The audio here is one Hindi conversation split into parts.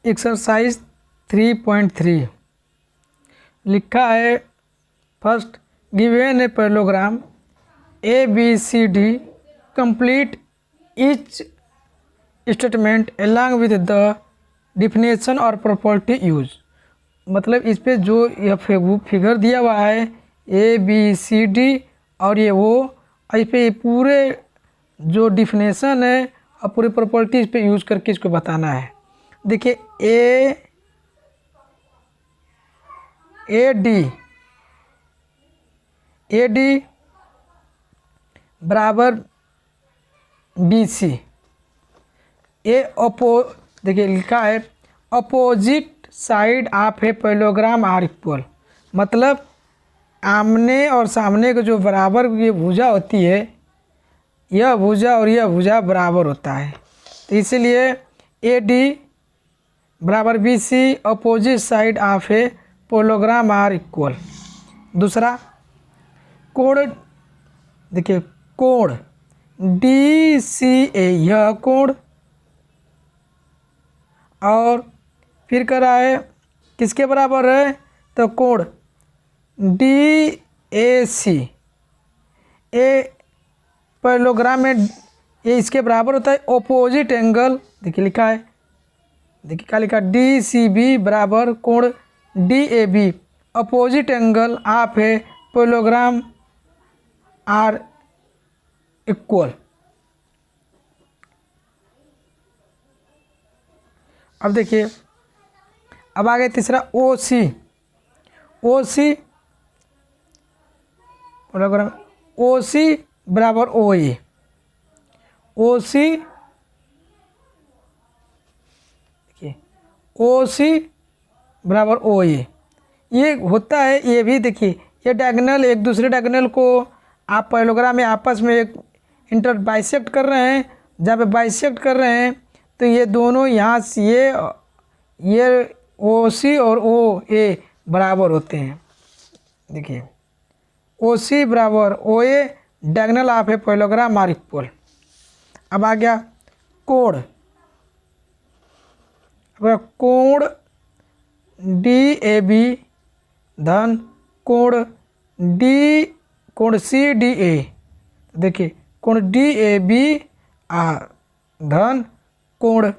एक्सरसाइज 3.3 लिखा है। First, given a parallelogram A B C D, complete each statement along with the definition और प्रॉपर्टी यूज। मतलब इस पे जो यह फिगर दिया हुआ है ए बी सी डी और ये वो, इस पे पूरे जो डिफिनेशन है और पूरी प्रॉपर्टी इस पे यूज करके इसको बताना है। देखिए ए डी बराबर बी सी। देखिए लिखा है opposite side of a parallelogram are equal. मतलब आमने और सामने के जो बराबर ये भुजा होती है, यह भुजा और यह भुजा बराबर होता है, तो इसलिए ए डी बराबर B C, opposite side of a parallelogram are equal. दूसरा कोण, देखिए कोण डी सी ए, यह कोण, और फिर कर रहा है किसके बराबर है, तो कोण D A C. A parallelogram में ये इसके बराबर होता है ऑपोजिट एंगल। देखिए लिखा है, देखिए क्या लिखा, डी सी बी बराबर कोण D A B, opposite angle of a parallelogram are equal. अब देखिए, अब आगे तीसरा ओ सी पैरेललोग्राम ओ सी बराबर ओ ए, ओ सी बराबर ओ ए, ये होता है। ये भी देखिए, ये डायगोनल एक दूसरे डायगोनल को आप पैरेललोग्राम में आपस में एक इंटर बाइसेक्ट कर रहे हैं। जब बाइसेक्ट कर रहे हैं तो ये दोनों यहाँ से ये ओ सी और ओ ए बराबर होते हैं। देखिए ओ सी बराबर O A, diagonal of a parallelogram are equal. अब आ गया कोण, कोण डी ए बी धन कोण सी डी ए। देखिए कोण डी ए बी धन कोण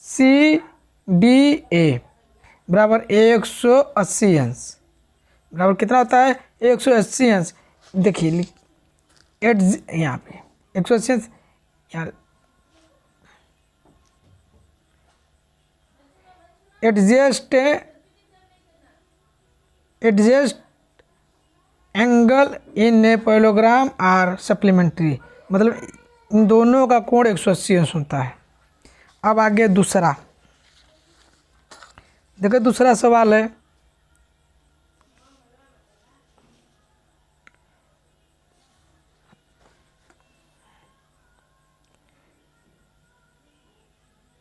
सी डी ए बराबर 180 अंश। बराबर कितना होता है, 180 अंश। देखिए यहाँ पे 180 अंश, यहाँ adjust angle in a parallelogram are supplementary. मतलब इन दोनों का कोण 180 अंश होता है। अब आगे दूसरा, देखो दूसरा सवाल है,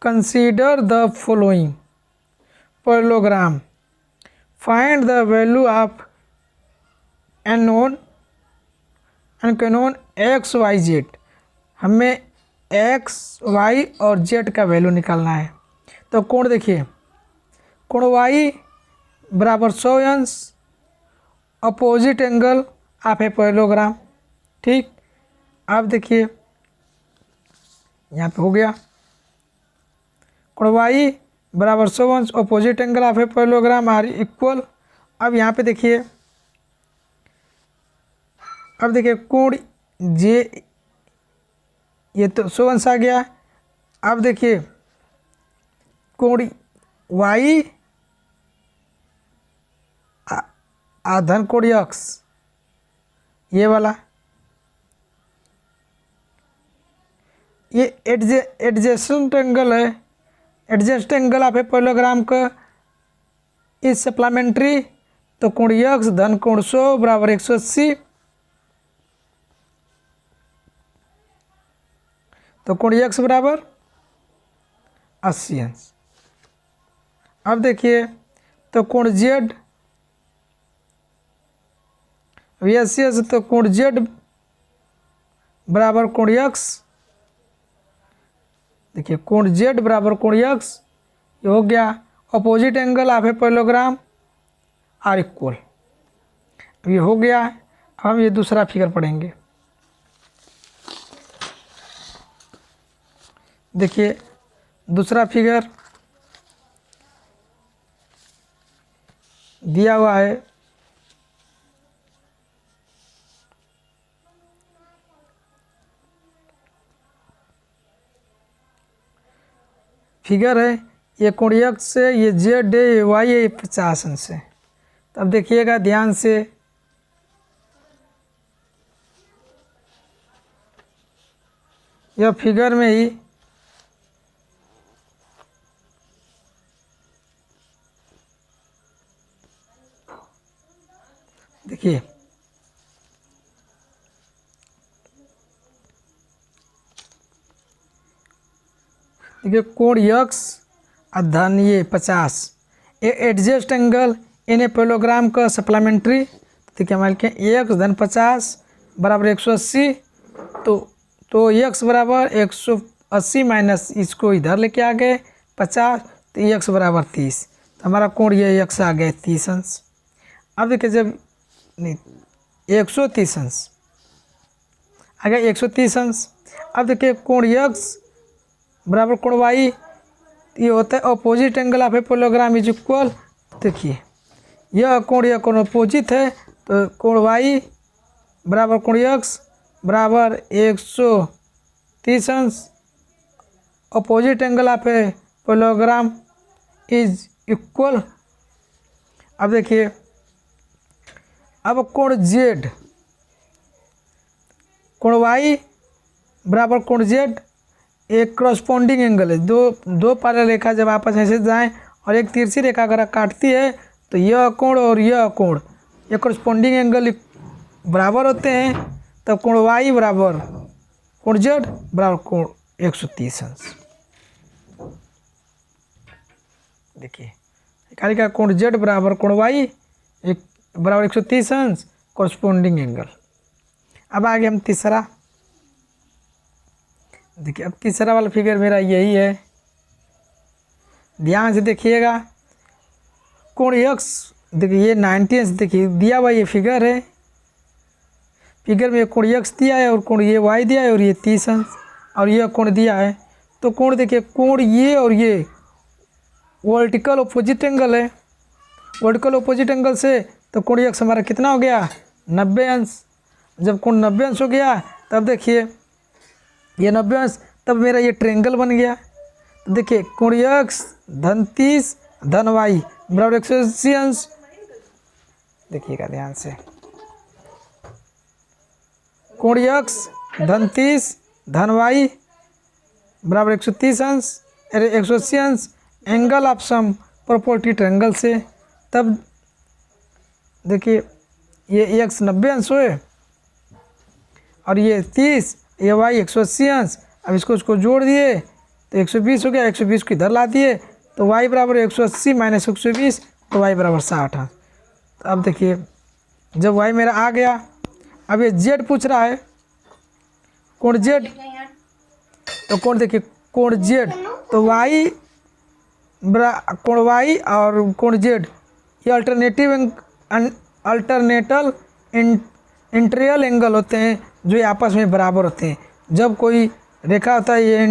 consider the following parallelogram, find the value of unknown X Y Z. हमें एक्स वाई और जेड का वैल्यू निकालना है। तो कोण देखिए, कोण वाई बराबर 100 अंश, opposite angle of a parallelogram. ठीक, अब देखिए यहाँ पे हो गया कोण वाई बराबर 100 अंश, opposite angle of a parallelogram are equal. अब यहाँ पे देखिए, अब देखिए कोण जे, ये तो 100 अंश आ गया। अब देखिए कोण वाई धन कोण एक्स, ये वाला, ये एडजेसेंट एंगल है, adjust angle of a parallelogram का इज सप्लीमेंट्री। तो कोण एक्स धन कोण 100 बराबर 180। तो कोण एक्स बराबर 80 अंश। अब देखिए तो कोण जेड 80 अंश, तो कोण जेड बराबर कोण एक्स देखिए कोण जेड बराबर कोण यक्स, ये हो गया opposite angle of a parallelogram are equal. अब ये हो गया। अब हम ये दूसरा फिगर पढ़ेंगे। देखिए दूसरा फिगर दिया हुआ है, फिगर है ये कोण एक्स से, ये जेड है, ये वाई है, ये 50 अंश है। तब देखिएगा ध्यान से, यह फिगर में ही देखिए कोण यक्स धन ये 50 a adjacent angle in a parallelogram का सप्लीमेंट्री। देखिए हमारे के एक्स धन 50 बराबर 180, तो एक्स बराबर 180 माइनस इसको इधर लेके आ गए 50, तो एक्स बराबर 30, तो हमारा कोण ये एक्स आ गया 30 अंश। अब देखिए जब नहीं 130 अंश आ गया 130 अंश। अब देखिए कोण एक्स बराबर कोण वाई, ये होता है opposite angle of a parallelogram is equal. देखिए यह कोण अपोजिट है, तो कोण वाई बराबर कोण एक्स बराबर 130 अंश opposite angle of a parallelogram is equal. अब देखिए अब कोण जेड, कोण वाई बराबर कोण जेड एक क्रॉसपोंडिंग एंगल है। दो पैरेलल रेखा जब आपस में ऐसे जाएं और एक तिरछी रेखा अगर काटती है तो यह कोण और यह कोण ये क्रॉसपोंडिंग एंगल बराबर होते हैं, तब कोण वाई बराबर कोण जेड बराबर कोण 130 अंश। देखिए निकाली का कोण जेड बराबर कोण वाई एक बराबर 130 अंश कॉरस्पॉन्डिंग एंगल। अब आगे हम तीसरा, देखिए अब तीसरा वाला फिगर मेरा यही है, ध्यान से देखिएगा। कोण एक्स देखिए ये 90 अंश, देखिए दिया हुआ ये फिगर है, फिगर में कोण एक्स दिया है और कोण ये वाई दिया है और ये 30 अंश और यह कोण दिया है। तो कोण देखिए कोण ये और ये वर्टिकल अपोजिट एंगल है, वर्टिकल अपोजिट एंगल से तो कोण एक्स हमारा कितना हो गया 90 अंश। जब कोण 90 अंश हो गया तब देखिए ये 90 अंश, तब मेरा ये ट्रायंगल बन गया। तो देखिए कोण एक्स धन 30 धन वाई बराबर 180 अंश। देखिएगा ध्यान से, कोण एक्स धन 30 धन वाई बराबर 130 अंश 180 अंश एंगल ऑफ सम प्रोपोर्टी ट्रायंगल से। तब देखिए ये एक्स 90 अंश हुए और ये 30, ये वाई 180 अंश। अब इसको जोड़ दिए तो 120 हो गया, 120 को इधर ला दिए तो वाई बराबर 180 माइनस 120 तो वाई बराबर 60 अंश। तो अब देखिए जब वाई मेरा आ गया, अब ये जेड पूछ रहा है, कोण जेड, तो कोण देखिए कोण जेड तो वाई कोण वाई और कोण जेड ये अल्टरनेटल इंटीरियर एंगल होते हैं जो ये आपस में बराबर होते हैं। जब कोई रेखा होता है ये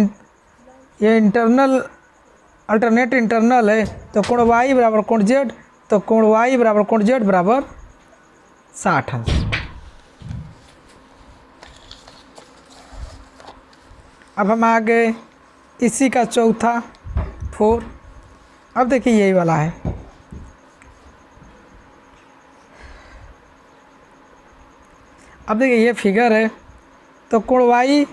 इंटरनल अल्टरनेट इंटरनल है, तो कोण वाई बराबर कोण जेड, तो कोण वाई बराबर कोण जेड बराबर 60 अंश। अब हम आ गए इसी का चौथा 4। अब देखिए यही वाला है, अब देखिए ये फिगर है, तो कोण वाई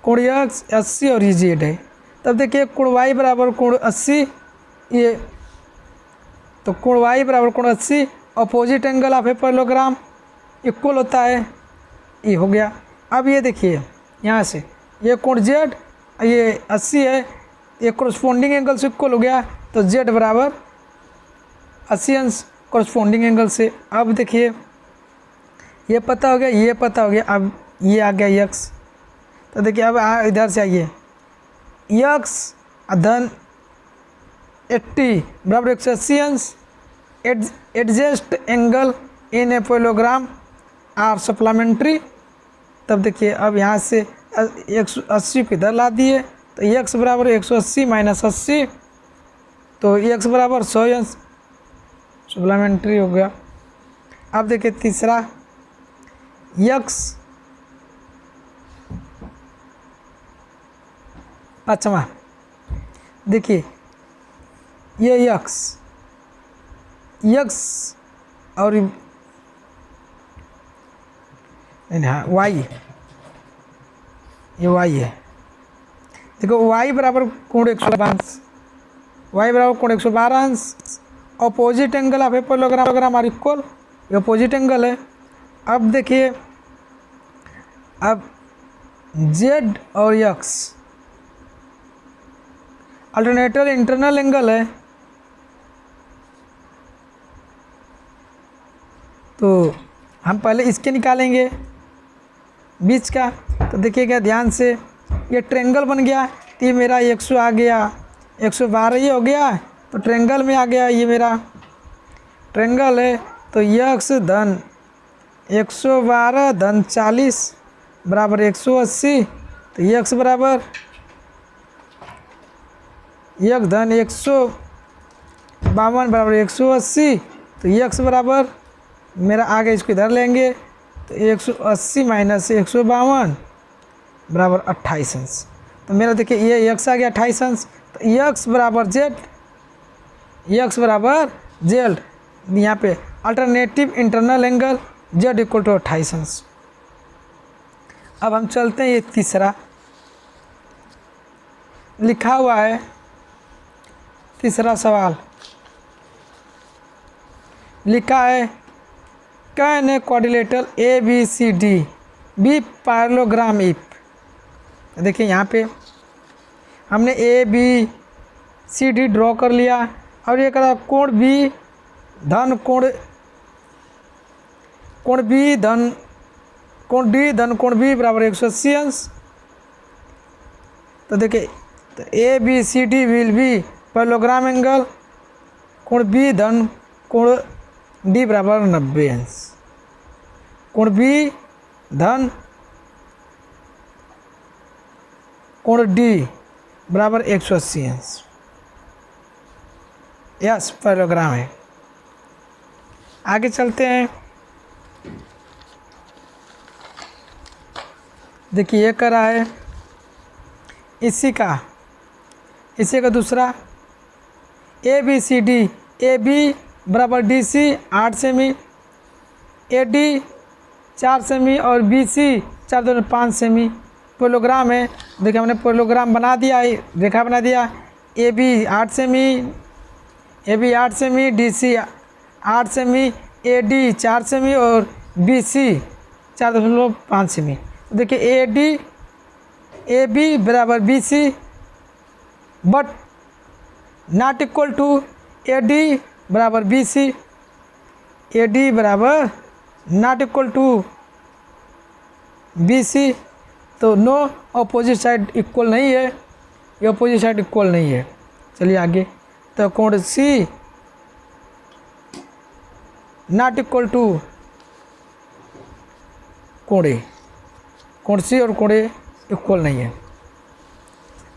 कोण एक्स 80 और ये जेड है। तब देखिए कोण वाई बराबर कोण 80, ये तो कोण वाई बराबर कोण 80 opposite angle of a parallelogram equal होता है, ये हो गया। अब ये देखिए यहाँ से ये कोण जेड ये 80 है, ये कॉरस्पॉन्डिंग एंगल से इक्वल हो गया, तो जेड बराबर 80 अंश कॉरस्पॉन्डिंग एंगल से। अब देखिए ये पता हो गया, ये पता हो गया, अब ये आ गया एक्स। तो देखिए अब इधर से आइए, यक्स धन 80 बराबर 180 अंश adjust angle in a parallelogram are supplementary. तब देखिए अब यहाँ से 180 को इधर ला दिए तो x बराबर 180 माइनस 80 तो x बराबर 100 अंश सप्लीमेंट्री हो गया। अब देखिए तीसरा x पाँचवा देखिए ये x और हाँ y ये y है। देखो y बराबर कोण 112 अंश y बराबर कोण 112 अंश opposite angle of a parallelogram are equal ये अपोजिट एंगल है। अब देखिए अब z और x अल्टरनेटर इंटरनल एंगल है तो हम पहले इसके निकालेंगे बीच का। तो देखिएगा ध्यान से ये ट्रायंगल बन गया तो ये मेरा 100 आ गया 112 ये हो गया तो ट्रायंगल में आ गया ये मेरा ट्रायंगल है। तो x धन 112 धन 40 बराबर 180 तो x बराबर x धन 152 बराबर 180 तो x बराबर मेरा आगे इसको इधर लेंगे तो 180 माइनस 152 बराबर 28 अंश। तो मेरा देखिए ये x आ गया 28 अंश तो x बराबर z यहाँ पे alternative internal angle z equal to 28 अंश। अब हम चलते हैं ये तीसरा लिखा हुआ है तीसरा सवाल लिखा है can a quadrilateral ABCD be parallelogram if. देखिए यहाँ पे हमने ABCD ड्रॉ कर लिया और ये कहा कोण B धन कोण D धन कोण B बराबर 180 अंश। तो देखिए तो ABCD will be parallelogram angle कोण B धन कोण D बराबर 90 अंश कोण B धन कोण D बराबर 180 अंश। यस पैरेललोग्राम है। आगे चलते हैं देखिए ये करा है इसी का दूसरा ABCD AB बराबर DC 8 सेमी AD 4 सेमी और BC 4.5 सेमी पैरेललोग्राम है। देखिए हमने पैरेललोग्राम बना दिया है रेखा बना दिया AB 8 सेमी DC 8 सेमी AD 4 सेमी और BC 4.5 सेमी। देखिए AB बराबर BC but not equal to AD बराबर BC AD बराबर नॉट इक्वल टू BC तो नो अपोजिट साइड इक्वल नहीं है ये अपोजिट साइड इक्वल नहीं है। चलिए आगे तो कोण C नॉट इक्वल टू कोण A कोण C और कोण A इक्वल नहीं है।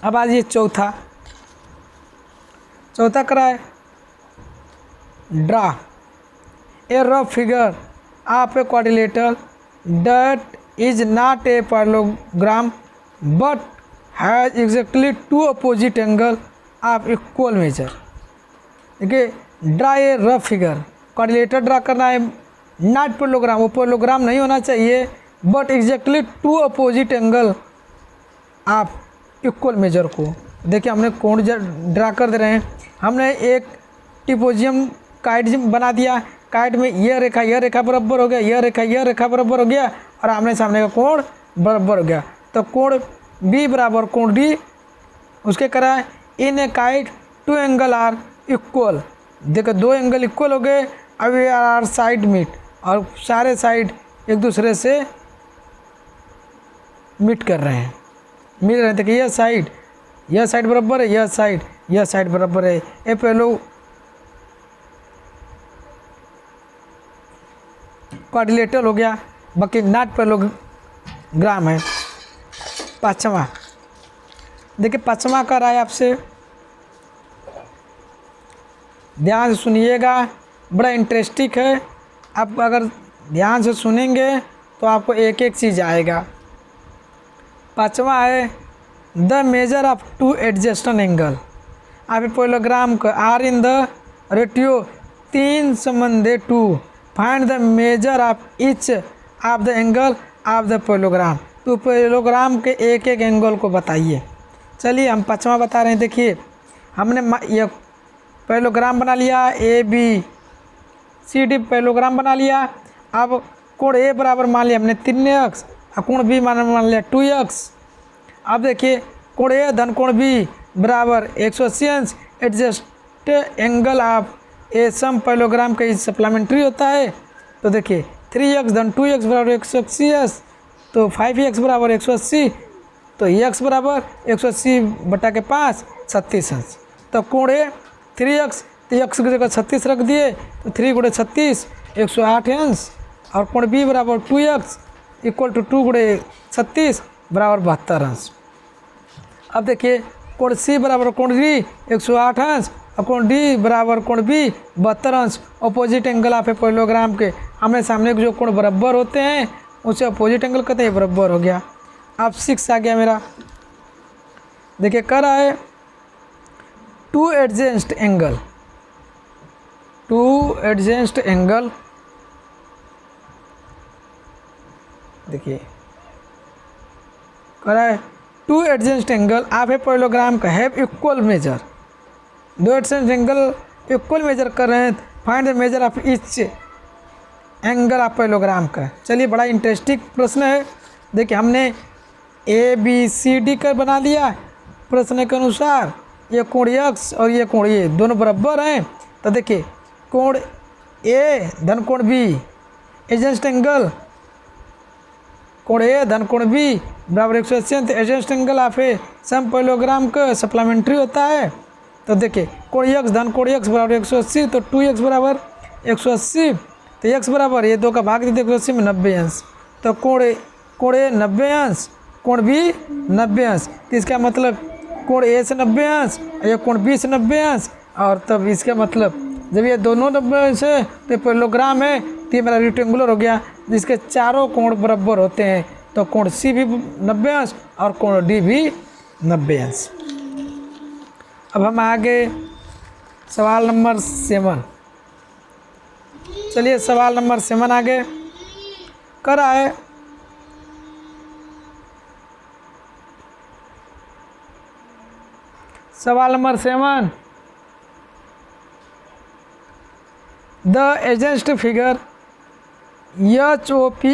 अब आज ये चौथा कराए draw a rough figure of a quadrilateral that is not a parallelogram but has exactly two opposite angle of equal measure. देखिए draw a rough figure quadrilateral draw करना है नॉट पैरेललोग्राम वो पैरेललोग्राम नहीं होना चाहिए but exactly two opposite angle of equal measure को। देखिए हमने कोण ड्रा कर दे रहे हैं हमने एक ट्रापेजियम काइड बना दिया काइड में यह रेखा बराबर हो गया यह रेखा बराबर हो गया और आमने सामने का कोण बराबर हो गया। तो कोण B बराबर कोण D उसके कराए इन ए काइड टू एंगल आर इक्वल। देखो दो एंगल इक्वल हो गए अब ये आर साइड मीट और सारे साइड एक दूसरे से मीट कर रहे हैं मिल रहे हैं। देखिए यह साइड यह साइड बराबर है, यह साइड बराबर है। ये पहलो क्वाड्रिलेटरल हो गया, बाकी नॉट पैरेललोग्राम है। पाँचवा देखिए, पाँचवा कर रहा है आपसे, ध्यान से सुनिएगा, बड़ा इंटरेस्टिंग है। आप अगर ध्यान से सुनेंगे तो आपको एक एक चीज़ आएगा। पाँचवा है the measure of two adjacent angle. आप पैरेललोग्राम का are in the ratio 3:2 find the measure of each of the angle of the parallelogram. तो पैरेललोग्राम के एक एक एंगल को बताइए। चलिए हम पाँचवा बता रहे हैं। देखिए, हमने यह पैरेललोग्राम बना लिया, A B C D parallelogram बना लिया। अब कोण ए बराबर मान लिया हमने 3x और कोण बी मान लिया 2x। अब देखिए, कोण ए धन कोण बी बराबर 180 अंश adjust angle of a some parallelogram का सप्लीमेंट्री होता है। तो देखिए 3x धन 2x बराबर 180, तो 5x बराबर 180, तो x बराबर 180/5 36 अंश। तो कोण ए 3x, तो x की जगह 36 रख दिए, तो 3 × 36 108 अंश। और कोण बी बराबर 2x इक्वल टू 2 × 36 बराबर 72 अंश। अब देखिए, कोण सी बराबर कोण डी 108 अंश और कोण डी बराबर कोण बी 72 अंश। Opposite angle of a parallelogram के आमने सामने के जो कोण बराबर होते हैं उसे अपोजिट एंगल कहते हैं। बराबर हो गया। अब 6 आ गया मेरा। देखिए, कर रहा है two adjacent angle, two adjacent angle. देखिए, कर रहा है two adjacent angle of a parallelogram का हैव इक्वल मेजर। दो एडजेंस्ट एंगल इक्वल मेजर कर रहे हैं। Find the measure of each angle of parallelogram का। चलिए, बड़ा इंटरेस्टिंग प्रश्न है। देखिए, हमने ए बी सी डी कर बना लिया। प्रश्न के अनुसार ये कोण x और ये कोण ए दोनों बराबर हैं। तो देखिए, कोण ए धन कोण बी एडजेंस्ट एंगल, कोण ए धन कोण बी बराबर 180, adjacent angle of a some parallelogram का सप्लीमेंट्री होता है। तो देखिए, कोण x धन कोण x बराबर 180, तो 2x बराबर 180, तो x बराबर ये दो का भाग देते 180 में 90 अंश। तो कोण ए 90 अंश, कोण बी 90 अंश। तो इसका मतलब कोण ए से 90 अंश और ये कोण बी से 90 अंश। और तब इसका मतलब जब ये दोनों 90 अंश है तो पैरेललोग्राम है, तो ये मेरा रेक्टेंगुलर हो गया जिसके चारों कोण बराबर होते हैं। तो कोण सी भी 90 अंश और कोण डी भी 90 अंश। अब हम आगे सवाल नंबर 7। चलिए, सवाल नंबर 7 आगे कर रहा है। सवाल नंबर 7, द एडजेंस्ट फिगर HOPE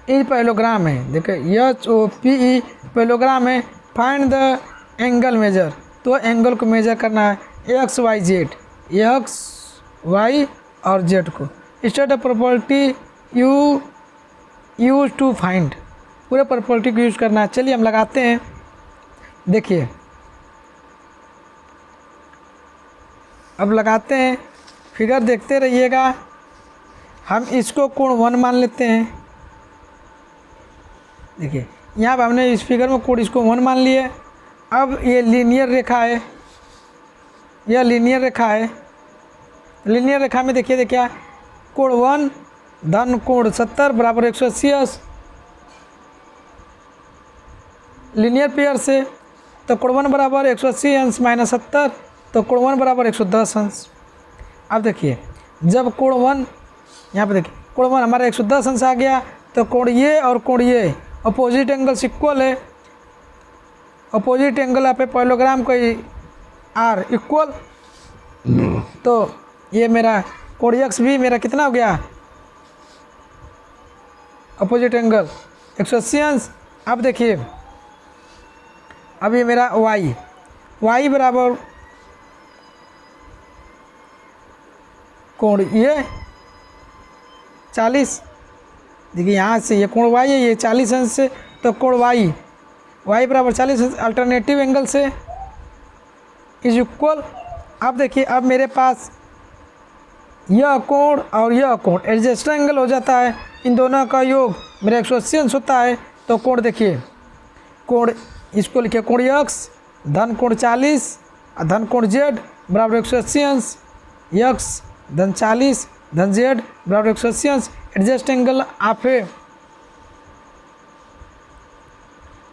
इस पैरेललोग्राम है। देखिए, HOPE पैरेललोग्राम है। Find the angle measure. तो एंगल को मेजर करना है x y z, x y और z को। State property use to find, पूरे प्रॉपर्टी को यूज करना है। चलिए हम लगाते हैं। देखिए, अब लगाते हैं, फिगर देखते रहिएगा। हम इसको कोण 1 मान लेते हैं। देखिए, यहाँ पर हमने इस फिगर में कोण इसको 1 मान लिए। अब ये लीनियर रेखा है, यह लीनियर रेखा है। लीनियर रेखा में देखिए क्या, कोण 1 धन कोण 70 बराबर 180 अंश। लीनियर पेयर से तो कोण 1 बराबर 180 अंश माइनस 70, तो कोण 1 बराबर 110 अंश। अब देखिए, जब कोण 1 यहाँ पे देखिए, कोण 1 हमारा 110 अंश आ गया, तो कोण ये और कोण ये अपोजिट एंगल्स इक्वल है। अपोजिट एंगल आप पैरेललोग्राम का आर इक्वल, तो ये मेरा कोण x भी मेरा कितना हो गया, अपोजिट एंगल 180 अंश। अब देखिए, अब ये मेरा y बराबर कोण ये 40, देखिए यहाँ से ये कोण वाई है, ये 40 अंश से, तो कोण वाई बराबर 40 अंश अल्टरनेटिव एंगल से इज इक्वल। अब देखिए अब मेरे पास यह कोण और यह कोण एडजस्टेड एंगल हो जाता है, इन दोनों का योग मेरा 180 अंश होता है। तो कोण देखिए, कोण इसको लिखिए कोण यक्स धन कोण 40 धन कोण जेड बराबर 180 अंश, यक्स धन 40 धन जेड बराबर 180 अंश। एडजस्ट एंगल आप है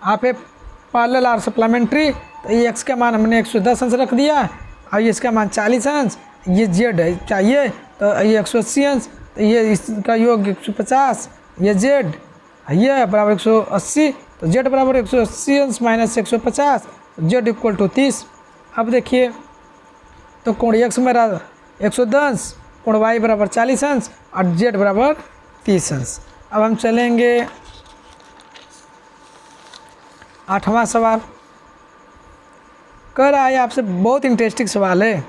पैरेलल आर सप्लीमेंट्री, तो ये एक्स का मान हमने 110 अंश रख दिया और ये इसका मान 40 अंश, ये जेड है चाहिए तो ये 180 अंश, तो ये इसका योग 150, ये जेड ये बराबर 180, तो जेड बराबर 180 अंश माइनस 150, जेड इक्वल टू 30। अब देखिए तो कोण एक्स मेरा 110, कोण वाई बराबर 40 अंश और जेड बराबर 30 अंश। अब हम चलेंगे 8वां सवाल। कह रहा है आपसे, बहुत इंटरेस्टिंग सवाल है।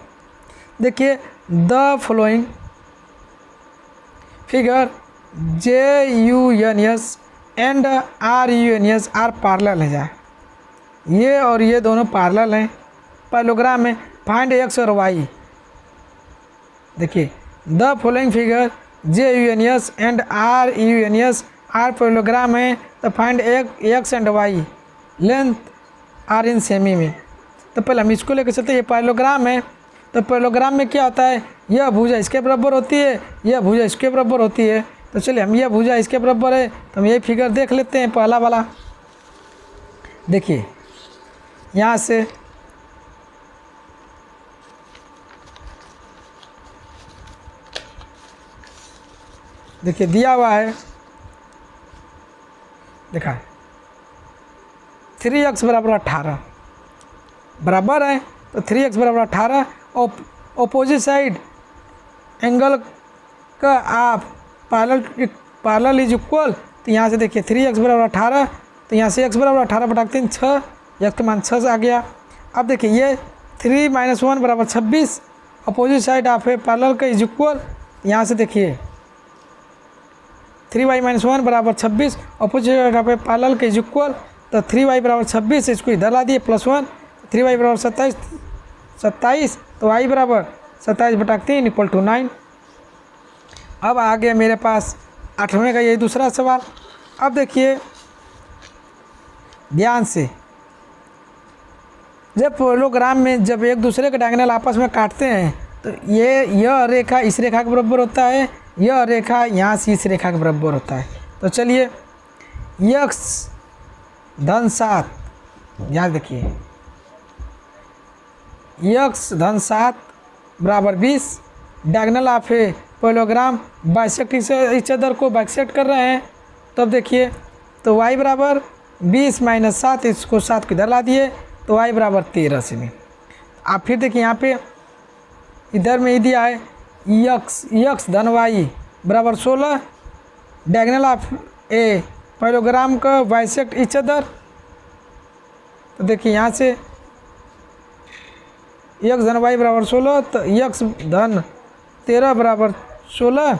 देखिए the following figure JUNS and RUNS are parallel है जाए, ये और ये दोनों पैरेलल हैं। पैरेललोग्राम में फाइंड एक्स और वाई। देखिए the following figure JUNS and RUNS are parallelogram है, तो find x and y length are in सेमी में। तो पहले हम इसको लेकर चलते हैं, ये पैरेललोग्राम है, तो पैरेललोग्राम में क्या होता है, यह भुजा इसके बराबर होती है, यह भुजा इसके बराबर होती है। तो चलिए हम यह भुजा इसके बराबर है तो हम ये फिगर देख लेते हैं पहला वाला। देखिए यहाँ से देखिए दिया हुआ है, देखा है 3x बराबर 18 बराबर है, तो 3x बराबर 18 ऑपोजिट साइड एंगल का आप पैरेलल इज इक्वल। तो यहाँ से देखिए 3x बराबर 18, तो यहाँ से x बराबर 18 बटा 3 6, x का मान 6 आ गया। अब देखिए ये 3 - 1 बराबर 26, अपोजिट साइड आप है पैरेलल का इज इक्वल। यहाँ से देखिए 3y - 1 बराबर 26, अपोजिट साइड आप है पैरेलल का इज इक्वल। तो 3y बराबर 26, इसको इधर ला दिए +1, 3y बराबर 27, तो y बराबर 27 बटा 3 इक्वल टू 9। अब आ गया मेरे पास 8वें का यही दूसरा सवाल। अब देखिए ध्यान से, जब पैरेललोग्राम में जब एक दूसरे के डायगोनल आपस में काटते हैं तो यह रेखा इस रेखा के बराबर होता है, यह रेखा यहाँ से इस रेखा के बराबर होता है। तो चलिए x धन 7, यहाँ देखिए x धन 7 बराबर 20, डायगोनल आप है पैरेललोग्राम बाइसेक्ट इच अदर को बाइसेक्ट कर रहे हैं। तो अब देखिए तो y बराबर 20 - 7, इसको 7 को इधर ला दिए, तो y बराबर 13 सेमी। आप फिर देखिए यहाँ पे इधर में ही दिया है x धन y बराबर 16, डायगोनल ऑफ ए पैरेललोग्राम का बाइसेक्ट इच अदर। तो देखिए यहाँ से x धन y बराबर 16, तो x धन 13 बराबर 16,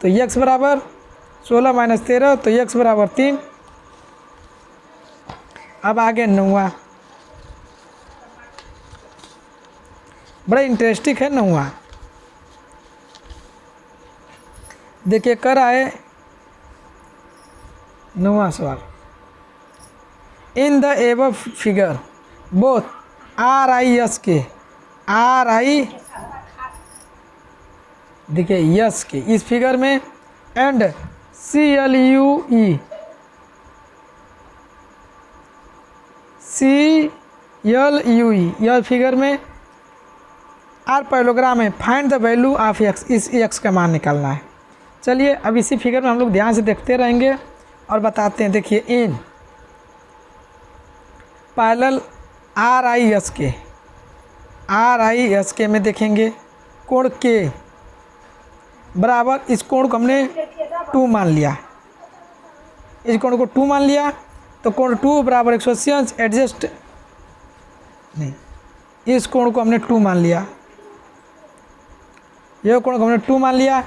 तो x बराबर 16 - 13, तो x बराबर 3। अब आगे 9वां, बड़ा इंटरेस्टिंग है 9वां। देखिए कर रहा है 9वां सवाल। In the above figure both RIS के देखिए यस के इस फिगर में एंड CLUE यह फिगर में आर पैरेललोग्राम है, find the value of x, इस x का मान निकालना है। चलिए अब इसी फिगर में हम लोग ध्यान से देखते रहेंगे और बताते हैं। देखिए इन पैरेलल RIS के में देखेंगे कोण के बराबर, इस कोण को हमने 2 मान लिया, इस कोण को 2 मान लिया, तो कोण 2 बराबर 180 अंश एडजस्ट नहीं, इस कोण को हमने 2 मान लिया, ये कोण हमने 2 मान लिया,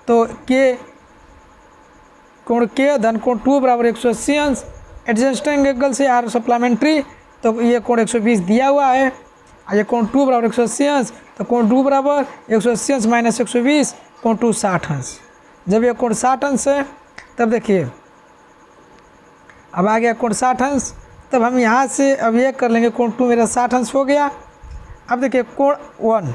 तो के कोण के धन कोण 2 बराबर 180 अंश। एडजस्टिंग एंगल से आर सप्लीमेंट्री, तो ये कोण 120 दिया हुआ है, और ये कोण 2 बराबर 180 अंश, तो कोण 2 बराबर 180 अंश माइनस 120, कोण 2 60 अंश। जब ये कोण 60 अंश है तब देखिए अब आ गया कोण 60 अंश, तब हम यहाँ से अब ये कर लेंगे, कोण 2 मेरा 60 अंश हो गया। अब देखिए कोण 1,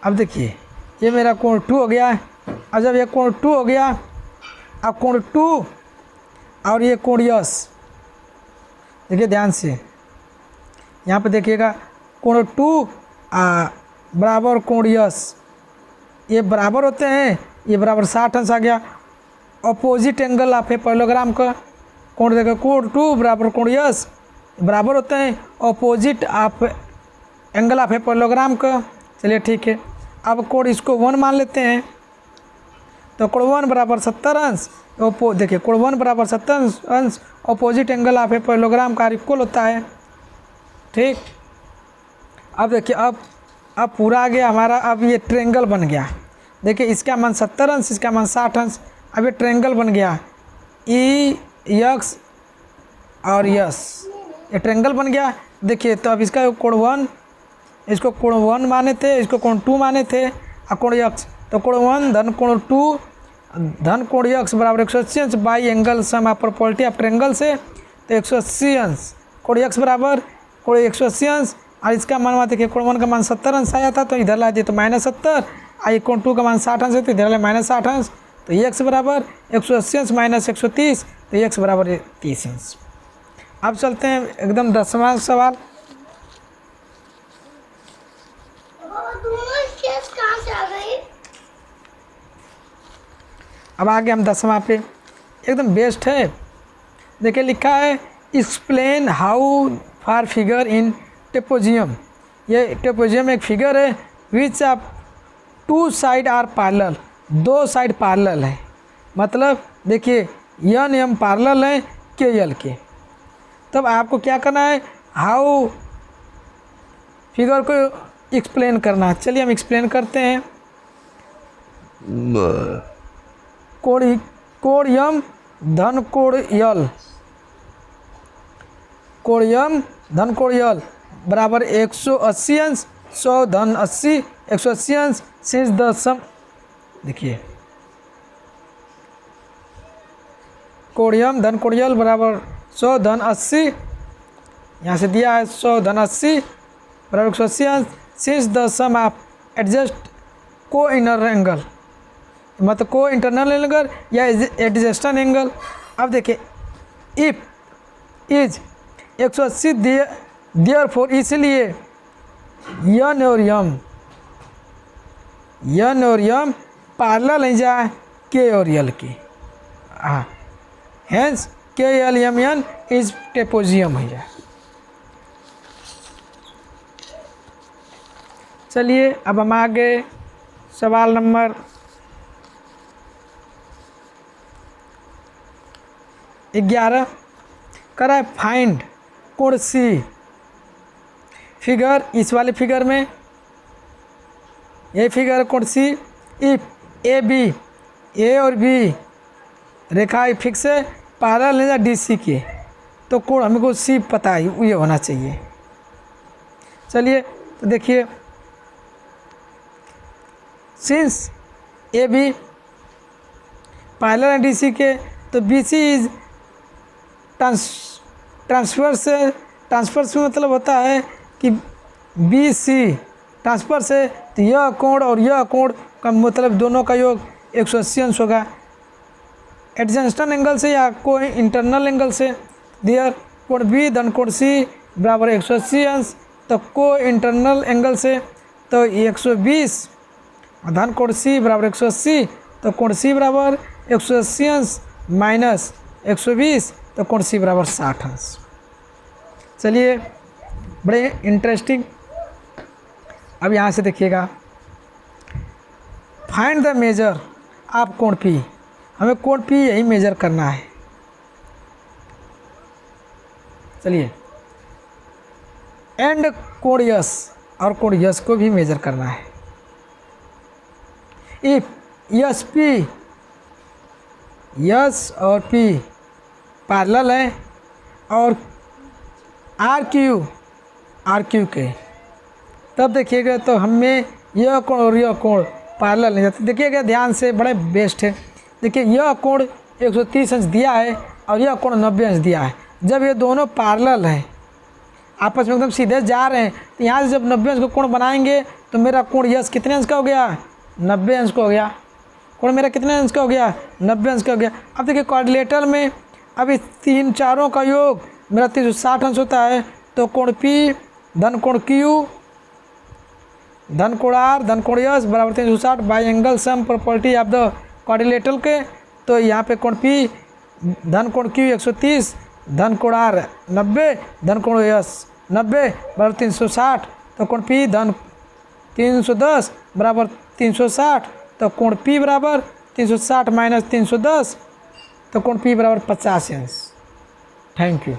अब देखिए ये मेरा कोण 2 हो गया है। और जब ये कोण 2 हो गया, अब कोण 2 और ये कोण यस, देखिए ध्यान से यहाँ पे देखिएगा, कोण 2 बराबर कोण यस, ये बराबर होते हैं, ये बराबर 60 अंश आ गया। Opposite angle of a parallelogram का कोण देखो, कोण 2 बराबर कोण यस बराबर होते हैं opposite of angle of a parallelogram का। चलिए ठीक है, अब कोण इसको 1 मान लेते हैं, तो कोण 1 बराबर 70 अंश। देखिए कोण 1 बराबर 70 अंश opposite angle of a parallelogram का इक्वल होता है। ठीक, अब देखिए अब पूरा आ गया हमारा, अब ये ट्रायंगल बन गया। देखिए इसका मान 70 अंश, इसका मान 60 अंश, अब ये ट्रायंगल बन गया ई यक्स और यस, ये ट्रायंगल बन गया। देखिए तो अब इसका कोण 1, इसको कोण 1 माने थे, इसको कोण 2 माने थे, और कोण यक्स, तो कोण 1 धन कोण 2 धन कोण यक्स बराबर 180 अंश by angle sum of property of triangle से, तो 180 अंश कोण यक्स बराबर कोण 180 अंश। और इसका मान देखिए कोण 1 का मान 70 अंश आया था, तो इधर ला दिए तो -70, और कोण 2 का मान 60 अंश है, तो इधर ला -60 अंश, तो एक्स बराबर 180 अंश माइनस 130, तो एक्स बराबर 30 अंश। अब चलते हैं एकदम 10वां सवाल। अब आगे हम 10वां पे, एकदम बेस्ट है। देखिए लिखा है explain how far figure in trapezium. ये ट्रेपेजियम एक फिगर है which of 2 side are parallel, 2 side parallel है, मतलब देखिए एन एम पैरेलल है के एल के। तब आपको क्या करना है, हाउ फिगर को एक्सप्लेन करना है। चलिए हम एक्सप्लेन करते हैं। कोण यम धन कोण यल, कोण यम धन कोण यल बराबर 180 अंश 100 धन 80 180 अंश शेष 10। देखिए कोण यम धन कोण यल बराबर 100 धन 80, यहाँ से दिया है 100 धन 80 बराबर 180 अंश शेष 10 आप एडजस्ट को इनर एंगल, मतलब को इंटरनल एंगल या एडजस्टन एंगल। अब देखिए इफ इज 180 देयरफॉर, इसलिए यन और यम पैरेलल नहीं जाए के और यल की, हाँ hence K L M N is trapezium हो जाए। चलिए अब हम आगे सवाल नंबर 11 करा है, फाइंड कोण सी। फिगर इस वाले फिगर में ये फिगर कोण सी, इफ ए बी, ए और बी रेखा फिक्स है पैरेलल है डी सी के, तो कोण हमको सी पता है ये होना चाहिए। चलिए तो देखिए सिंस ए बी पैरेलल है डी सी के, तो बी सी इज ट्रांसफर्स से, ट्रांसफर्स में मतलब होता है कि बी सी ट्रांसफर से, तो यह कोण और यह कोण का मतलब दोनों का योग 180 अंश होगा। एडजस्टन एंगल से या कोई इंटरनल एंगल से दियर कोण बी धन कोण सी बराबर 180 अंश, तो को इंटरनल एंगल से तो 120 धन कोण सी बराबर 180, तो कोण सी बराबर 180 अंश माइनस 120, तो कोण सी बराबर 60 अंश। चलिए, बड़े इंटरेस्टिंग। अब यहाँ से देखिएगा, फाइंड द मेजर ऑफ कोण पी। हमें कोण पी यही मेजर करना है। चलिए, एंड कोण यस, और कोण यस को भी मेजर करना है। इफ यस पी, यस और पी पैरेलल है और आर क्यू के, तब देखिएगा तो हमें यह कोण और यह कोण पैरेलल नहीं जाते। देखिएगा ध्यान से, बड़े बेस्ट है। देखिए, यह कोण 130 अंश दिया है और यह कोण 90 अंश दिया है। जब ये दोनों पैरेलल हैं, आपस में एकदम सीधे जा रहे हैं, तो यहाँ से जब 90 अंश का कोण बनाएंगे तो मेरा कोण यस कितने अंश का हो गया? 90 अंश का हो गया। कोण मेरा कितने अंश का हो गया? 90 अंश का हो गया। अब देखिए क्वाड्रिलेटरल में अब इस तीन चारों का योग मेरा 360 अंश होता है, तो कोण पी धन कोण क्यू धन कोण आर धन कोण यस बराबर 360 by angle sum property of the quadrilateral के। तो यहाँ पे कोण पी धन कोण क्यू 130 धन कोण आर 90 धन कोण यस 90 बराबर 360, तो कोण पी धन 310 बराबर 360, तो कोण पी बराबर 360 माइनस 310, तो कोण पी बराबर 50 अंश। Thank you.